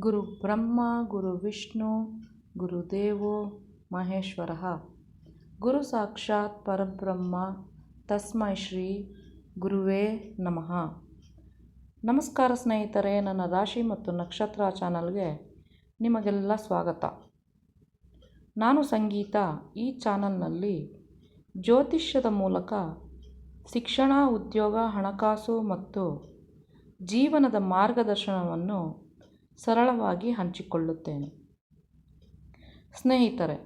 ಗುರು ಬ್ರಹ್ಮ ಗುರು ವಿಷ್ಣು ಗುರುದೇವೋ ಮಹೇಶ್ವರಃ ಗುರು ಸಾಕ್ಷಾತ್ ಪರಬ್ರಹ್ಮ ತಸ್ಮೈ ಶ್ರೀ ಗುರುವೇ ನಮಃ. ನಮಸ್ಕಾರ ಸ್ನೇಹಿತರೆ, ನನ್ನ ರಾಶಿ ಮತ್ತು ನಕ್ಷತ್ರ ಚಾನಲ್ಗೆ ನಿಮಗೆಲ್ಲ ಸ್ವಾಗತ. ನಾನು ಸಂಗೀತ. ಈ ಚಾನಲ್ನಲ್ಲಿ ಜ್ಯೋತಿಷ್ಯದ ಮೂಲಕ ಶಿಕ್ಷಣ, ಉದ್ಯೋಗ, ಹಣಕಾಸು ಮತ್ತು ಜೀವನದ ಮಾರ್ಗದರ್ಶನವನ್ನು ಸರಳವಾಗಿ ಹಂಚಿಕೊಳ್ಳುತ್ತೇನೆ. ಸ್ನೇಹಿತರೆ,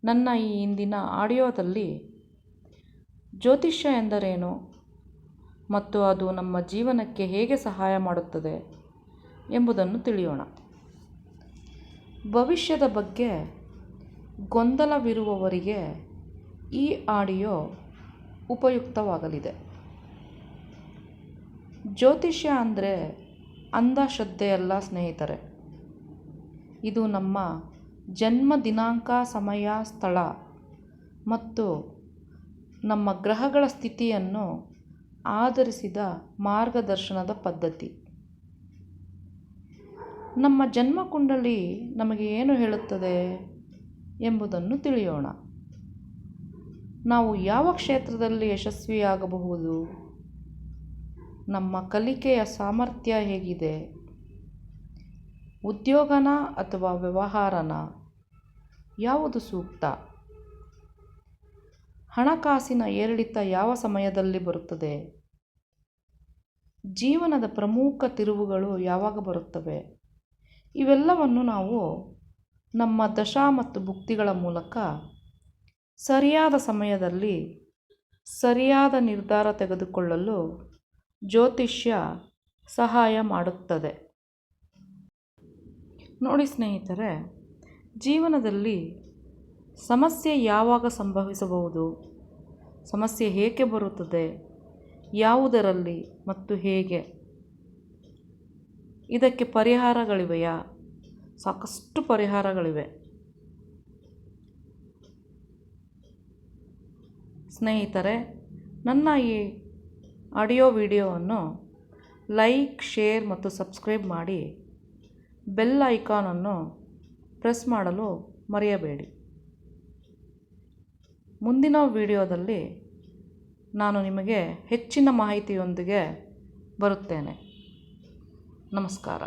ನನ್ನ ಈ ಹಿಂದಿನ ಆಡಿಯೋದಲ್ಲಿ ಜ್ಯೋತಿಷ್ಯ ಎಂದರೇನು ಮತ್ತು ಅದು ನಮ್ಮ ಜೀವನಕ್ಕೆ ಹೇಗೆ ಸಹಾಯ ಮಾಡುತ್ತದೆ ಎಂಬುದನ್ನು ತಿಳಿಯೋಣ. ಭವಿಷ್ಯದ ಬಗ್ಗೆ ಗೊಂದಲವಿರುವವರಿಗೆ ಈ ಆಡಿಯೋ ಉಪಯುಕ್ತವಾಗಲಿದೆ. ಜ್ಯೋತಿಷ್ಯ ಅಂದರೆ ಅಂಧಶ್ರದ್ಧೆಯಲ್ಲ ಸ್ನೇಹಿತರೆ. ಇದು ನಮ್ಮ ಜನ್ಮ ದಿನಾಂಕ, ಸಮಯ, ಸ್ಥಳ ಮತ್ತು ನಮ್ಮ ಗ್ರಹಗಳ ಸ್ಥಿತಿಯನ್ನು ಆಧರಿಸಿದ ಮಾರ್ಗದರ್ಶನದ ಪದ್ಧತಿ. ನಮ್ಮ ಜನ್ಮಕುಂಡಲಿ ನಮಗೆ ಏನು ಹೇಳುತ್ತದೆ ಎಂಬುದನ್ನು ತಿಳಿಯೋಣ. ನಾವು ಯಾವ ಕ್ಷೇತ್ರದಲ್ಲಿ ಯಶಸ್ವಿಯಾಗಬಹುದು, ನಮ್ಮ ಕಲಿಕೆಯ ಸಾಮರ್ಥ್ಯ ಹೇಗಿದೆ, ಉದ್ಯೋಗನ ಅಥವಾ ವ್ಯವಹಾರನ, ಯಾವುದು ಸೂಕ್ತ, ಹಣಕಾಸಿನ ಏರಿಳಿತ ಯಾವ ಸಮಯದಲ್ಲಿ ಬರುತ್ತದೆ, ಜೀವನದ ಪ್ರಮುಖ ತಿರುವುಗಳು ಯಾವಾಗ ಬರುತ್ತವೆ, ಇವೆಲ್ಲವನ್ನು ನಾವು ನಮ್ಮ ದಶಾ ಮತ್ತು ಭುಕ್ತಿಗಳ ಮೂಲಕ ಸರಿಯಾದ ಸಮಯದಲ್ಲಿ ಸರಿಯಾದ ನಿರ್ಧಾರ ತೆಗೆದುಕೊಳ್ಳಲು ಜ್ಯೋತಿಷ್ಯ ಸಹಾಯ ಮಾಡುತ್ತದೆ. ನೋಡಿ ಸ್ನೇಹಿತರೆ, ಜೀವನದಲ್ಲಿ ಸಮಸ್ಯೆ ಯಾವಾಗ ಸಂಭವಿಸಬಹುದು, ಸಮಸ್ಯೆ ಏಕೆ ಬರುತ್ತದೆ, ಯಾವುದರಲ್ಲಿ ಮತ್ತು ಹೇಗೆ, ಇದಕ್ಕೆ ಪರಿಹಾರಗಳಿವೆಯಾ? ಸಾಕಷ್ಟು ಪರಿಹಾರಗಳಿವೆ. ಸ್ನೇಹಿತರೆ, ನನ್ನ ಈ ಆಡಿಯೋ ವಿಡಿಯೋವನ್ನು ಲೈಕ್, ಶೇರ್ ಮತ್ತು ಸಬ್ಸ್ಕ್ರೈಬ್ ಮಾಡಿ ಬೆಲ್ ಐಕಾನನ್ನು ಪ್ರೆಸ್ ಮಾಡಲು ಮರೆಯಬೇಡಿ. ಮುಂದಿನ ವಿಡಿಯೋದಲ್ಲಿ ನಾನು ನಿಮಗೆ ಹೆಚ್ಚಿನ ಮಾಹಿತಿಯೊಂದಿಗೆ ಬರುತ್ತೇನೆ. ನಮಸ್ಕಾರ.